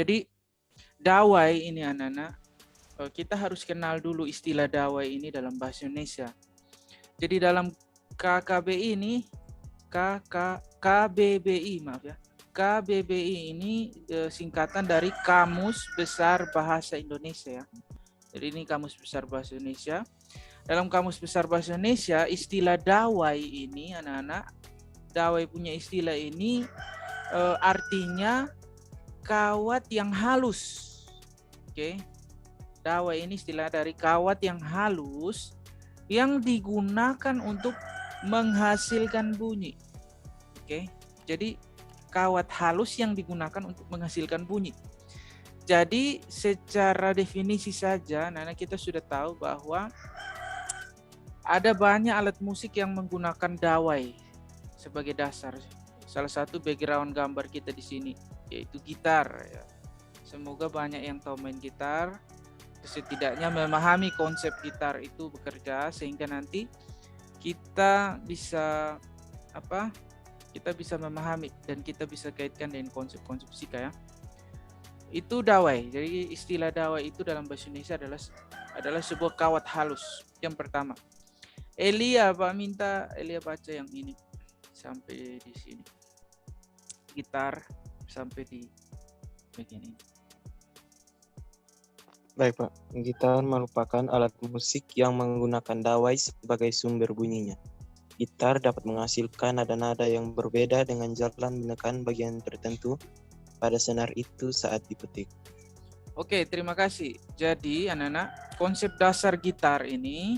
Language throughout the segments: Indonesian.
Jadi dawai ini anak-anak, kita harus kenal dulu istilah dawai ini dalam bahasa Indonesia. Jadi dalam KKBI ini, KBBI maaf ya. KBBI ini singkatan dari Kamus Besar Bahasa Indonesia ya. Jadi ini Kamus Besar Bahasa Indonesia. Dalam Kamus Besar Bahasa Indonesia, istilah dawai ini anak-anak, dawai punya istilah ini artinya kawat yang halus. Oke. Dawai ini istilah dari kawat yang halus yang digunakan untuk menghasilkan bunyi. Oke. Jadi kawat halus yang digunakan untuk menghasilkan bunyi. Jadi secara definisi saja, Nana, kita sudah tahu bahwa ada banyak alat musik yang menggunakan dawai sebagai dasar. Salah satu background gambar kita di sini yaitu gitar. Ya. Semoga banyak yang tahu main gitar, setidaknya memahami konsep gitar itu bekerja sehingga nanti kita bisa kita bisa memahami dan kita bisa kaitkan dengan konsep-konsep fisika ya. Itu dawai. Jadi istilah dawai itu dalam bahasa Indonesia adalah sebuah kawat halus. Yang pertama. Elia, Pak minta Elia baca yang ini sampai di sini. Gitar sampai di bagian ini. Baik Pak, gitar merupakan alat musik yang menggunakan dawai sebagai sumber bunyinya. Gitar dapat menghasilkan nada-nada yang berbeda dengan jalan menekan bagian tertentu pada senar itu saat dipetik. Oke, terima kasih. Jadi anak-anak, konsep dasar gitar ini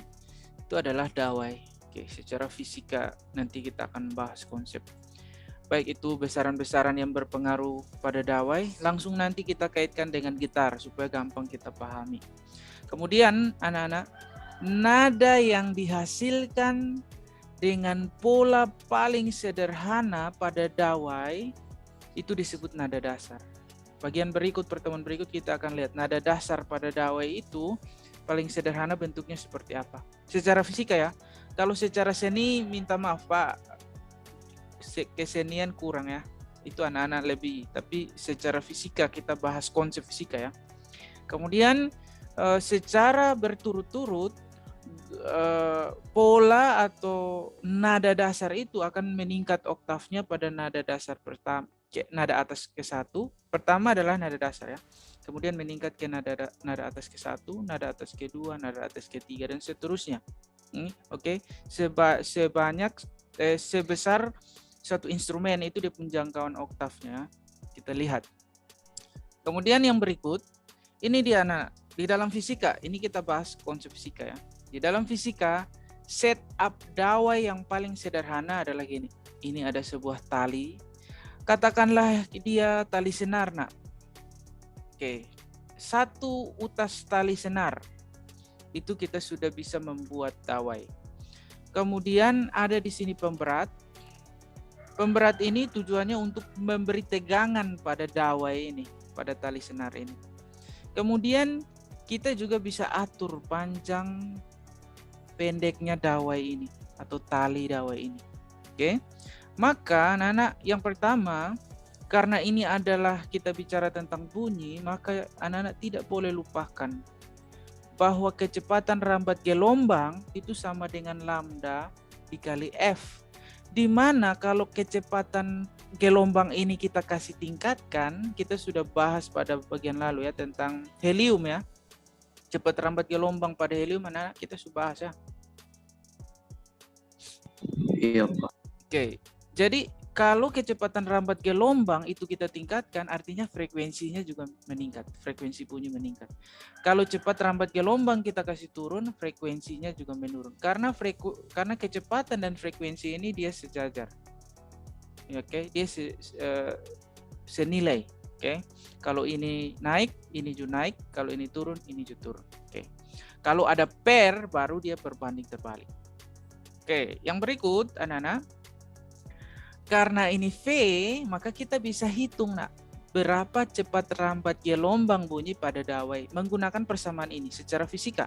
itu adalah dawai. Oke, secara fisika nanti kita akan bahas konsep. Baik itu besaran-besaran yang berpengaruh pada dawai, langsung nanti kita kaitkan dengan gitar supaya gampang kita pahami. Kemudian anak-anak, nada yang dihasilkan dengan pola paling sederhana pada dawai itu disebut nada dasar. Bagian berikut, pertemuan berikut kita akan lihat nada dasar pada dawai itu paling sederhana bentuknya seperti apa. Secara fisika ya. Kalau secara seni minta maaf Pak, kesenian kurang ya. Itu anak-anak lebih. Tapi secara fisika kita bahas konsep fisika ya. Kemudian secara berturut-turut pola atau nada dasar itu akan meningkat oktavnya pada nada dasar pertama. Nada atas ke 1, pertama adalah nada dasar ya. Kemudian meningkat ke nada atas ke 1, nada atas ke 2, nada atas ke 3 dan seterusnya. Oke. Sebesar satu instrumen itu di penjangkauan oktavnya. Kita lihat. Kemudian yang berikut, ini dia anak di dalam fisika, ini kita bahas konsep fisika ya. Di dalam fisika, setup dawai yang paling sederhana adalah gini. Ini ada sebuah tali. Katakanlah dia tali senar, nak. Oke, satu utas tali senar itu kita sudah bisa membuat dawai. Kemudian ada di sini pemberat. Pemberat ini tujuannya untuk memberi tegangan pada dawai ini, pada tali senar ini. Kemudian kita juga bisa atur panjang pendeknya dawai ini atau tali dawai ini. Oke. Maka anak-anak yang pertama, karena ini adalah kita bicara tentang bunyi, maka anak-anak tidak boleh lupakan bahwa kecepatan rambat gelombang itu sama dengan lambda dikali F. Di mana kalau kecepatan gelombang ini kita kasih tingkatkan, kita sudah bahas pada bagian lalu ya tentang helium ya. Cepat rambat gelombang pada helium anak-anak kita sudah bahas ya. Iya Pak. Oke. Jadi kalau kecepatan rambat gelombang itu kita tingkatkan, artinya frekuensinya juga meningkat, frekuensi bunyi meningkat. Kalau cepat rambat gelombang kita kasih turun, frekuensinya juga menurun. Karena kecepatan dan frekuensi ini dia sejajar. Oke, dia senilai. Oke. Kalau ini naik, ini juga naik. Kalau ini turun, ini juga turun. Oke. Kalau ada pair, baru dia berbanding terbalik. Oke, yang berikut anak-anak. Karena ini V, maka kita bisa hitung nak berapa cepat rambat gelombang bunyi pada dawai menggunakan persamaan ini secara fisika.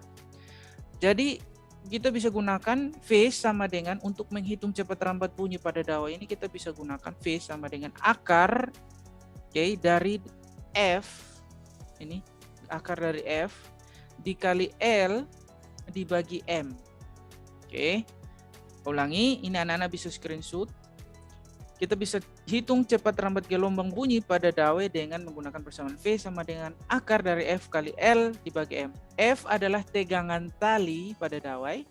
Jadi kita bisa gunakan V sama dengan untuk menghitung cepat rambat bunyi pada dawai ini kita bisa gunakan V sama dengan akar dari F, ini akar dari F, dikali L dibagi M. Oke, ulangi, ini anak-anak bisa screenshot. Kita bisa hitung cepat rambat gelombang bunyi pada dawai dengan menggunakan persamaan V sama dengan akar dari F kali L dibagi M. F adalah tegangan tali pada dawai,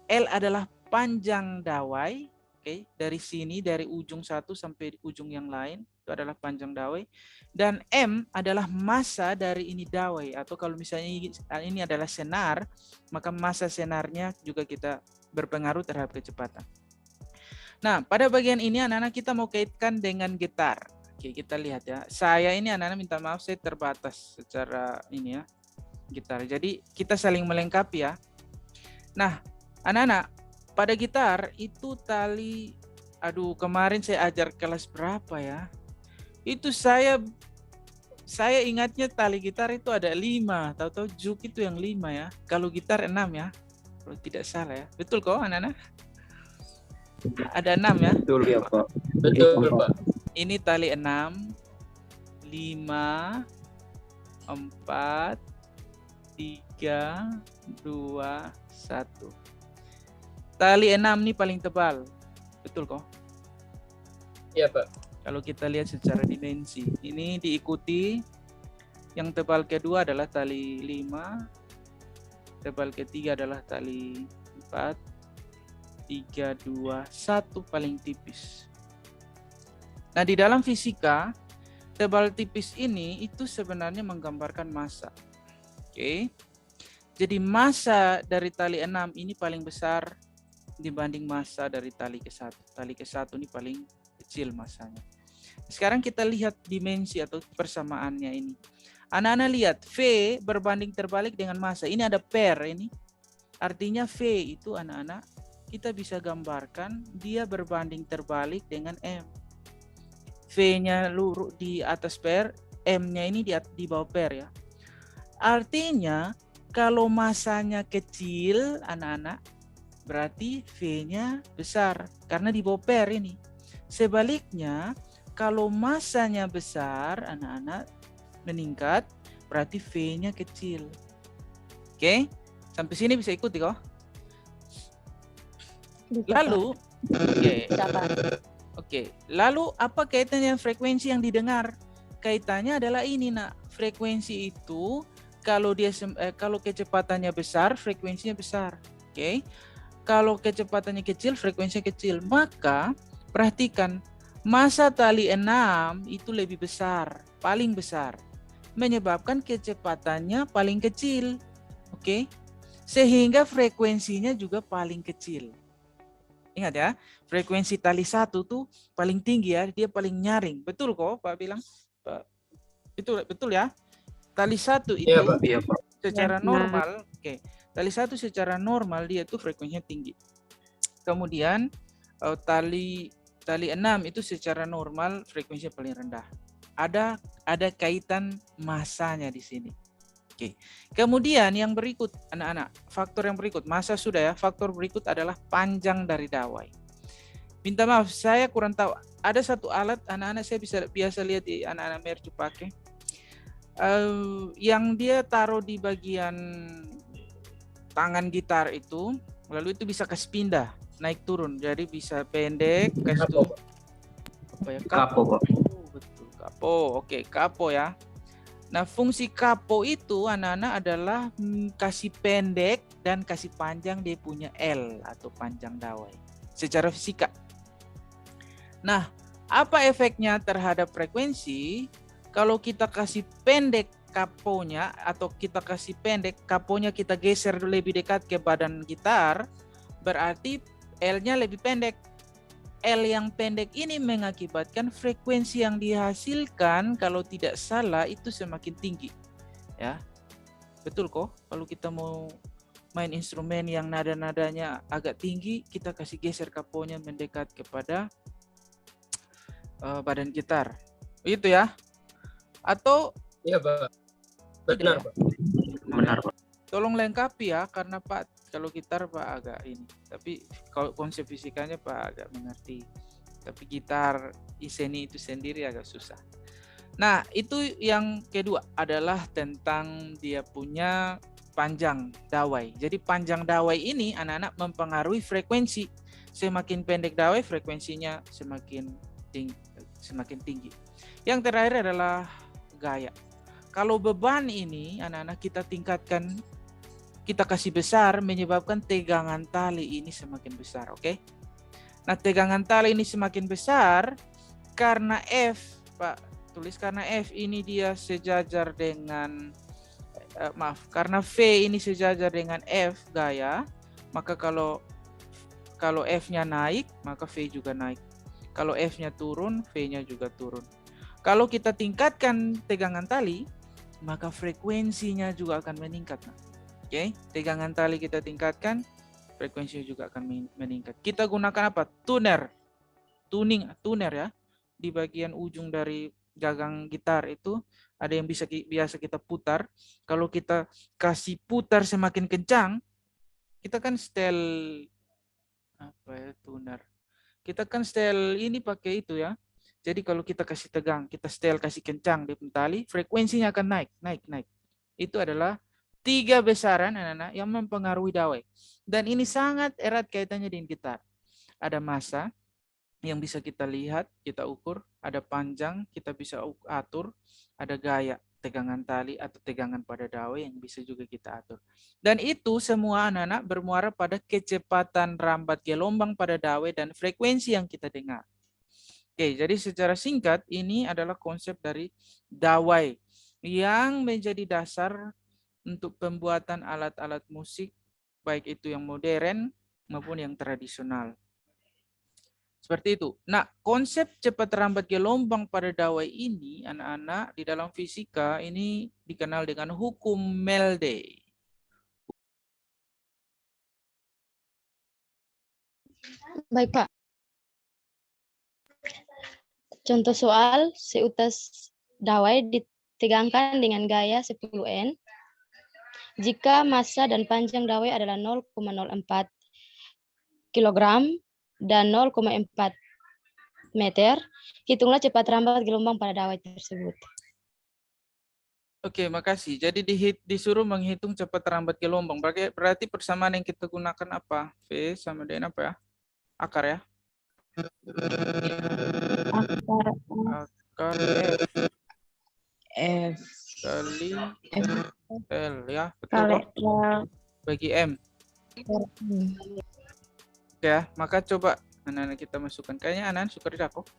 L adalah panjang dawai, oke, dari sini, dari ujung satu sampai ujung yang lain, itu adalah panjang dawai. Dan M adalah massa dari ini dawai, atau kalau misalnya ini adalah senar, maka massa senarnya juga kita berpengaruh terhadap kecepatan. Nah, pada bagian ini anak-anak kita mau kaitkan dengan gitar. Oke, kita lihat ya. Saya ini anak-anak minta maaf, saya terbatas secara ini ya, gitar. Jadi kita saling melengkapi ya. Nah, anak-anak, pada gitar itu tali, aduh kemarin saya ajar kelas berapa ya? Itu saya ingatnya tali gitar itu ada 5, tahu-tahu juk itu yang 5 ya. Kalau gitar 6 ya, kalau tidak salah ya. Betul kok anak-anak? Ada 6 ya? Betul ya Pak. Betul, Pak. Ini tali 6, 5, 4, 3, 2, 1. Tali 6 ini paling tebal. Betul kok? Iya, Pak. Kalau kita lihat secara dimensi. Ini diikuti yang tebal kedua adalah tali 5. Tebal ketiga adalah tali 4. 3, 2, 1 paling tipis. Nah, di dalam fisika, tebal tipis ini itu sebenarnya menggambarkan massa. Oke. Jadi massa dari tali 6 ini paling besar dibanding massa dari tali ke-1. Tali ke-1 ini paling kecil massanya. Sekarang kita lihat dimensi atau persamaannya ini. Anak-anak lihat, V berbanding terbalik dengan massa. Ini ada pair ini. Artinya V itu anak-anak kita bisa gambarkan dia berbanding terbalik dengan M. V-nya lurus di atas pair, M-nya ini di bawah pair ya. Artinya kalau massanya kecil anak-anak, berarti V-nya besar karena di bawah pair ini. Sebaliknya kalau massanya besar anak-anak meningkat, berarti V-nya kecil. Oke, sampai sini bisa ikuti kok? Lalu, oke. Lalu apa kaitannya frekuensi yang didengar? Kaitannya adalah ini nak, frekuensi itu kalau kalau kecepatannya besar, frekuensinya besar. Oke. Kalau kecepatannya kecil, frekuensinya kecil. Maka perhatikan, massa tali 6 itu lebih besar, paling besar, menyebabkan kecepatannya paling kecil. Oke. Sehingga frekuensinya juga paling kecil. Ingat ya, frekuensi tali 1 tuh paling tinggi ya, dia paling nyaring. Betul kok Pak bilang? Pak, betul ya? Tali 1 itu Iya, Pak. secara normal, oke. Tali 1 secara normal dia tuh frekuensinya tinggi. Kemudian tali 6 itu secara normal frekuensinya paling rendah. Ada kaitan massanya di sini. Oke. Kemudian yang berikut anak-anak, faktor yang berikut, massa sudah ya, faktor berikut adalah panjang dari dawai. Minta maaf, saya kurang tahu. Ada satu alat anak-anak saya biasa lihat di anak-anak mercu pakai. Yang dia taruh di bagian tangan gitar itu, lalu itu bisa kasih pindah, naik turun. Jadi bisa pendek, kasih turun. Apa ya? Kapo, Pak. Betul, kapo. Oke, kapo ya. Nah, fungsi kapo itu anak-anak adalah kasih pendek dan kasih panjang dia punya L atau panjang dawai secara fisika. Nah, apa efeknya terhadap frekuensi? Kalau kita kasih pendek kaponya atau kita kasih pendek kaponya, kita geser lebih dekat ke badan gitar, berarti L-nya lebih pendek. L yang pendek ini mengakibatkan frekuensi yang dihasilkan kalau tidak salah itu semakin tinggi. Ya. Betul kok? Kalau kita mau main instrumen yang nada-nadanya agak tinggi, kita kasih geser kaponya mendekat kepada badan gitar. Itu ya. Atau Iya, Pak. Benar, Pak. Benar Pak. tolong lengkapi ya, karena Pak kalau gitar Pak agak ini, tapi kalau konsep fisikanya Pak agak mengerti. Tapi gitar Iseni itu sendiri agak susah. Nah, itu yang kedua adalah tentang dia punya panjang dawai. Jadi panjang dawai ini anak-anak mempengaruhi frekuensi. Semakin pendek dawai, frekuensinya semakin tinggi. Yang terakhir adalah gaya. Kalau beban ini anak-anak kita tingkatkan, kita kasih besar, menyebabkan tegangan tali ini semakin besar, oke? Nah, tegangan tali ini semakin besar karena F, Pak, tulis karena F ini dia sejajar dengan karena V ini sejajar dengan F gaya, maka kalau F-nya naik, maka V juga naik. Kalau F-nya turun, V-nya juga turun. Kalau kita tingkatkan tegangan tali, maka frekuensinya juga akan meningkat. Oke, tegangan tali kita tingkatkan, frekuensinya juga akan meningkat. Kita gunakan apa? Tuner ya. Di bagian ujung dari gagang gitar itu ada yang biasa kita putar. Kalau kita kasih putar semakin kencang, kita kan setel tuner. Kita kan setel ini pakai itu ya. Jadi kalau kita kasih tegang, kita setel kasih kencang di tali, frekuensinya akan naik. Itu adalah 3 besaran anak-anak yang mempengaruhi dawai. Dan ini sangat erat kaitannya dengan gitar. Ada massa yang bisa kita lihat, kita ukur, ada panjang, kita bisa atur, ada gaya, tegangan tali atau tegangan pada dawai yang bisa juga kita atur. Dan itu semua anak-anak bermuara pada kecepatan rambat gelombang pada dawai dan frekuensi yang kita dengar. Oke, jadi secara singkat ini adalah konsep dari dawai yang menjadi dasar untuk pembuatan alat-alat musik, baik itu yang modern maupun yang tradisional. Seperti itu. Nah, konsep cepat rambat gelombang pada dawai ini, anak-anak, di dalam fisika ini dikenal dengan hukum Melde. Baik, Pak. Contoh soal, seutas dawai ditegangkan dengan gaya 10N. Jika massa dan panjang dawai adalah 0,04 kg dan 0,4 meter, hitunglah cepat rambat gelombang pada dawai tersebut. Oke, makasih. Jadi disuruh menghitung cepat rambat gelombang. Berarti persamaan yang kita gunakan apa? V sama dengan apa ya? Akar ya? Akar F kali L ya, betul kok? Bagi M. Oke ya, maka coba anak-anak kita masukkan. Kayaknya anak-anak suka kok.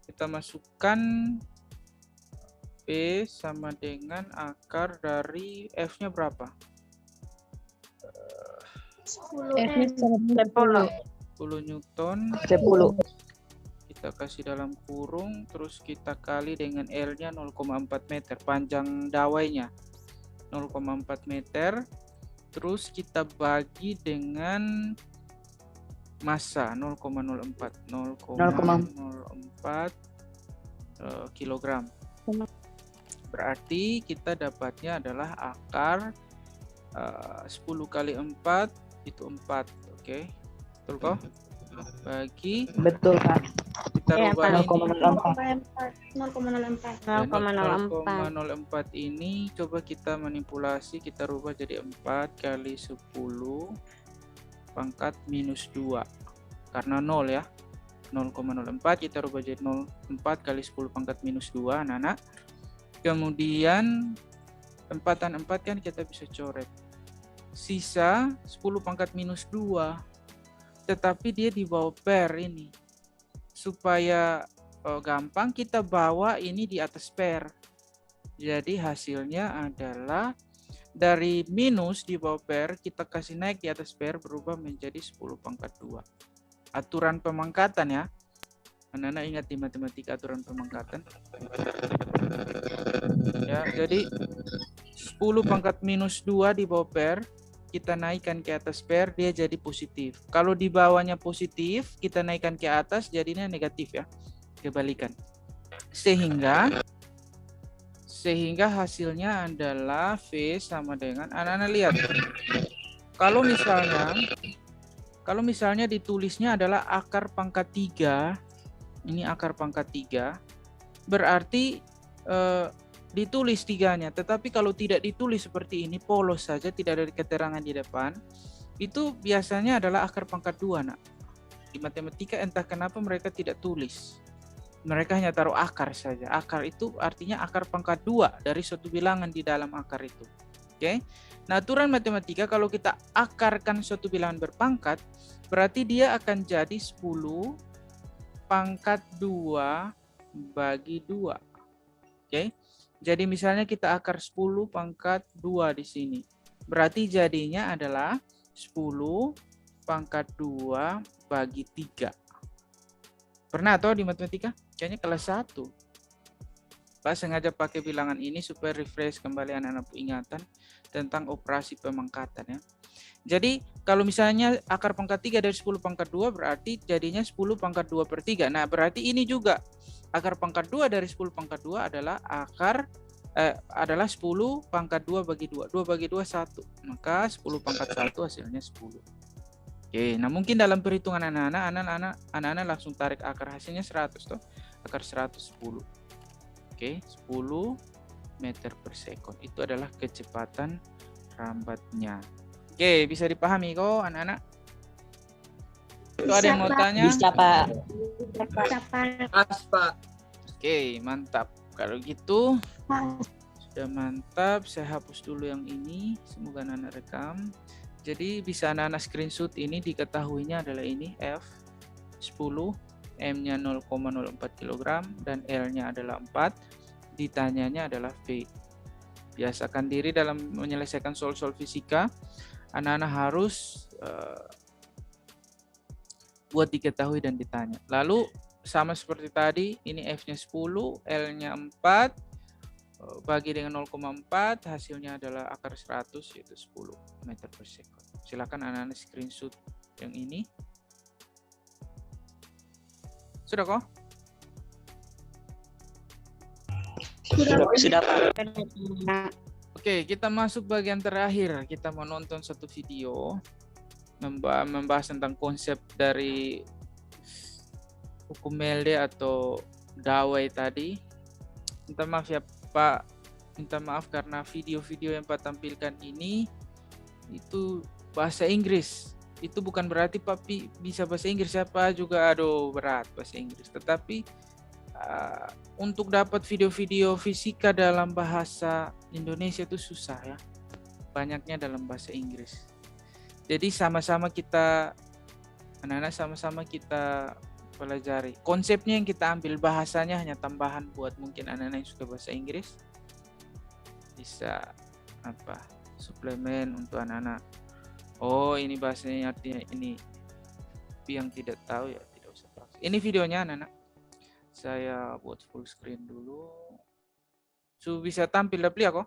Kita masukkan P sama dengan akar dari F-nya berapa? F-nya 10 Newton. 10. Kita kasih dalam kurung, terus kita kali dengan L-nya 0,4 meter, panjang dawainya 0,4 meter, terus kita bagi dengan massa 0,04 kilogram. Berarti kita dapatnya adalah akar 10 kali 4 itu 4, oke? Betul kok? Bagi, betul, Pak. kita rubah ini 0,04 ini coba kita manipulasi, kita rubah jadi 4 kali 10 pangkat minus 2 karena 0 ya, 0,04 kita rubah jadi 4 kali 10 pangkat minus 2 anak-anak. Kemudian 4 kan kita bisa coret, sisa 10 pangkat minus 2, tetapi dia di bawah per ini. Supaya gampang kita bawa ini di atas per. Jadi hasilnya adalah dari minus di bawah per, kita kasih naik di atas per, berubah menjadi 10 pangkat 2. Aturan pemangkatan ya. Anak-anak ingat di matematika aturan pemangkatan. Ya, jadi 10 pangkat minus 2 di bawah per, kita naikkan ke atas per, dia jadi positif. Kalau di bawahnya positif, kita naikkan ke atas, jadinya negatif ya. Kebalikan. Sehingga hasilnya adalah V sama dengan, anak-anak lihat. Kalau misalnya ditulisnya adalah akar pangkat 3, ini akar pangkat 3, berarti ditulis tiganya. Tetapi kalau tidak ditulis seperti ini, polos saja, tidak ada keterangan di depan, itu biasanya adalah akar pangkat 2, nak. Di matematika entah kenapa mereka tidak tulis. Mereka hanya taruh akar saja. Akar itu artinya akar pangkat 2 dari suatu bilangan di dalam akar itu. Oke. Nah, aturan matematika kalau kita akarkan suatu bilangan berpangkat, berarti dia akan jadi 10 pangkat 2 bagi 2. Oke. Jadi misalnya kita akar 10 pangkat 2 di sini. Berarti jadinya adalah 10 pangkat 2 bagi 3. Pernah atau di matematika? Kayaknya kelas 1. Pak sengaja pakai bilangan ini supaya refresh kembali anak-anak ingatan tentang operasi pemangkatan ya. Jadi kalau misalnya akar pangkat 3 dari 10 pangkat 2 berarti jadinya 10 pangkat 2 per 3. Nah berarti ini juga akar pangkat 2 dari 10 pangkat 2 adalah adalah 10 pangkat 2 bagi 2. 2 bagi 2 1. Maka 10 pangkat 1 hasilnya 10. Oke, nah mungkin dalam perhitungan anak-anak langsung tarik akar hasilnya 100 toh. Akar 110. Oke, 10 meter per sekon. Itu adalah kecepatan rambatnya. Oke, bisa dipahami kok anak-anak? Itu ada yang mau tanya? Bisa, Pak. Pas, Pak. Oke, mantap. Kalau gitu sudah mantap. Saya hapus dulu yang ini. Semoga anak-anak rekam. Jadi bisa anak-anak screenshot ini, diketahuinya adalah ini F 10, M-nya 0,04 kg dan L-nya adalah 4. Ditanyanya adalah V. Biasakan diri dalam menyelesaikan soal-soal fisika. Anak-anak harus buat diketahui dan ditanya. Lalu sama seperti tadi, ini F-nya 10, L-nya 4. Bagi dengan 0,4 hasilnya adalah akar 100 yaitu 10 meter per sekon. Silakan anak-anak screenshot yang ini. Sudah kok? Sudah, Pak. Oke, kita masuk bagian terakhir. Kita mau nonton satu video membahas tentang konsep dari hukum Melde atau dawai tadi. Minta maaf ya Pak, minta maaf karena video-video yang Pak tampilkan ini itu bahasa Inggris. Itu bukan berarti Pak bisa bahasa Inggris, siapa juga aduh berat bahasa Inggris. Tetapi untuk dapat video-video fisika dalam bahasa Indonesia itu susah ya. Banyaknya dalam bahasa Inggris. Jadi sama-sama kita anak-anak sama-sama kita pelajari. Konsepnya yang kita ambil, bahasanya hanya tambahan buat mungkin anak-anak yang suka bahasa Inggris. Bisa suplemen untuk anak-anak. Oh, ini bahasanya artinya ini. Tapi yang tidak tahu ya tidak usah tahu. Ini videonya anak-anak. Saya buat full screen dulu. Bisa tampil dapet kok?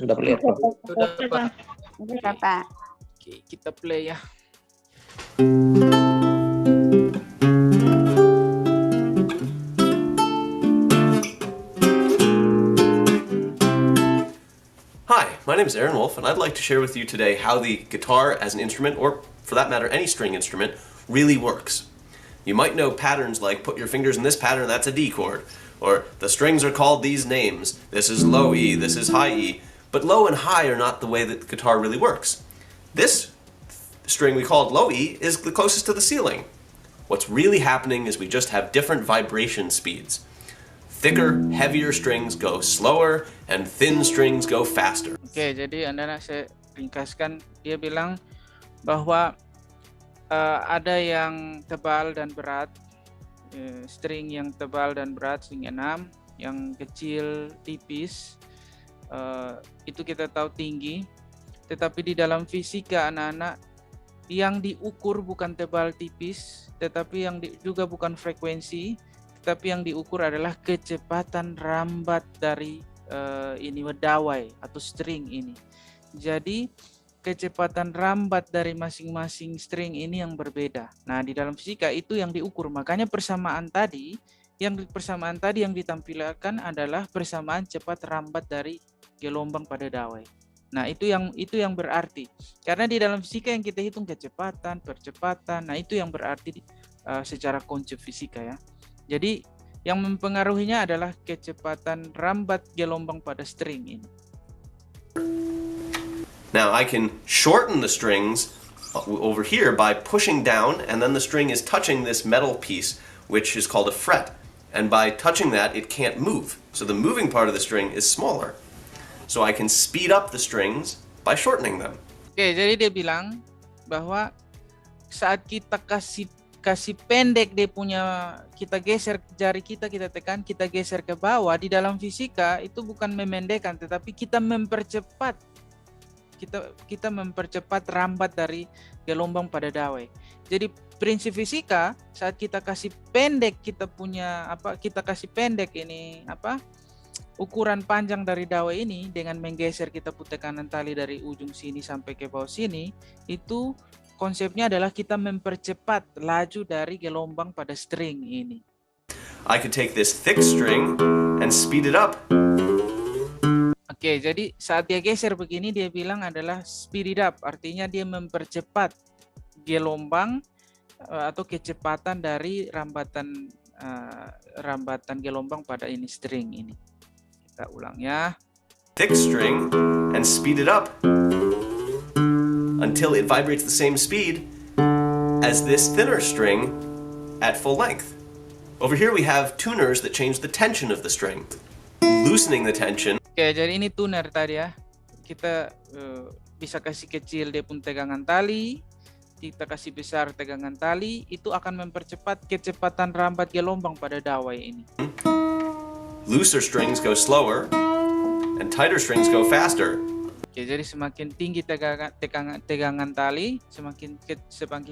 Udah lihat. Sudah, Pak. Oke, kita play ya. Hi, my name is Aaron Wolf, and I'd like to share with you today how the guitar as an instrument, or for that matter any string instrument, really works. You might know patterns like put your fingers in this pattern, that's a D chord, or the strings are called these names, this is low E, this is high E, but low and high are not the way that the guitar really works. This string we called low E is the closest to the ceiling. What's really happening is we just have different vibration speeds. Thicker, heavier strings go slower, and thin strings go faster. Oke, jadi anak-anak saya ringkaskan, dia bilang bahwa ada yang tebal dan berat, string yang tebal dan berat, string 6, yang kecil, tipis, itu kita tahu tinggi. Tetapi di dalam fisika anak-anak, yang diukur bukan tebal tipis, tetapi yang juga bukan frekuensi, tetapi yang diukur adalah kecepatan rambat dari ini dawai atau string ini. Jadi kecepatan rambat dari masing-masing string ini yang berbeda. Nah, di dalam fisika itu yang diukur. Makanya persamaan tadi yang ditampilkan adalah persamaan cepat rambat dari gelombang pada dawai. Nah, itu yang berarti. Karena di dalam fisika yang kita hitung kecepatan, percepatan. Nah, itu yang berarti secara konsep fisika ya. Jadi Yang mempengaruhinya adalah kecepatan rambat gelombang pada string ini. Now I can shorten the strings over here by pushing down, and then the string is touching this metal piece, which is called a fret. And by touching that, it can't move. So the moving part of the string is smaller. So I can speed up the strings by shortening them. Oke, jadi dia bilang bahwa saat kita kasih pendek dia punya, kita geser jari kita tekan, kita geser ke bawah, di dalam fisika itu bukan memendekkan, tetapi kita mempercepat. Kita mempercepat rambat dari gelombang pada dawai. Jadi prinsip fisika saat kita kasih pendek kita kasih pendek ini ukuran panjang dari dawai ini dengan menggeser kita tekanan tali dari ujung sini sampai ke bawah sini, itu konsepnya adalah kita mempercepat laju dari gelombang pada string ini. I could take this thick string and speed it up. Oke, jadi saat dia geser begini dia bilang adalah speed it up, artinya dia mempercepat gelombang atau kecepatan dari rambatan gelombang pada ini string ini. Kita ulang ya. Thick string and speed it up until it vibrates the same speed as this thinner string at full length. Over here we have tuners that change the tension of the string, loosening the tension. Oke, jadi ini tuner tadi ya. Kita bisa kasih kecil dia pun tegangan tali, kita kasih besar tegangan tali, itu akan mempercepat kecepatan rambat gelombang pada dawai ini. Looser strings go slower and tighter strings go faster. Oke, jadi semakin tinggi tegangan tali, semakin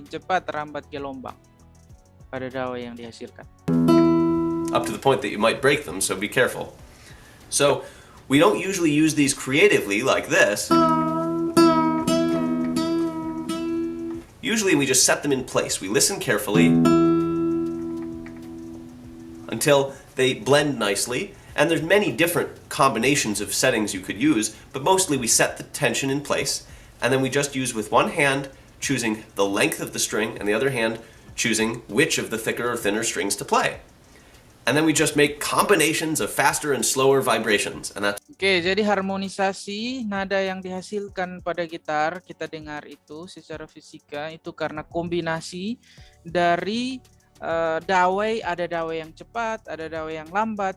cepat rambat gelombang pada dawai yang dihasilkan. Up to the point that you might break them, so be careful. So, we don't usually use these creatively like this. Usually we just set them in place. We listen carefully until they blend nicely. And there's many different combinations of settings you could use, but mostly we set the tension in place, and then we just use with one hand choosing the length of the string, and the other hand choosing which of the thicker or thinner strings to play. And then we just make combinations of faster and slower vibrations, and that's... Oke, jadi harmonisasi nada yang dihasilkan pada gitar kita dengar itu secara fisika itu karena kombinasi dari dawai, ada dawai yang cepat, ada dawai yang lambat,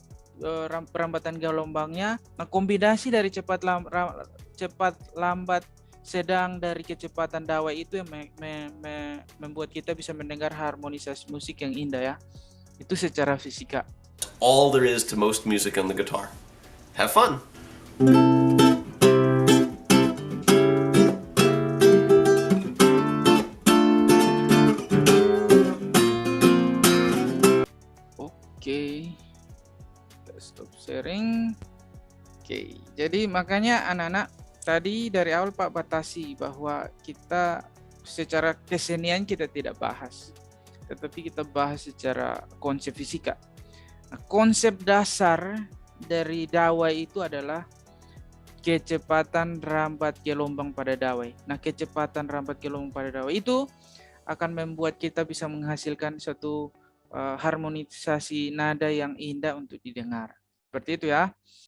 perambatan gelombangnya. Nah, kombinasi dari cepat lambat sedang dari kecepatan dawai itu yang membuat kita bisa mendengar harmonisasi musik yang indah ya. Itu secara fisika. All there is to most music on the guitar. Have fun. Oke. Stop sharing. Oke, jadi makanya anak-anak tadi dari awal Pak batasi bahwa kita secara kesenian kita tidak bahas, tetapi kita bahas secara konsep fisika. Nah, konsep dasar dari dawai itu adalah kecepatan rambat gelombang pada dawai. Nah, kecepatan rambat gelombang pada dawai itu akan membuat kita bisa menghasilkan suatu harmonisasi nada yang indah untuk didengar. Seperti itu ya.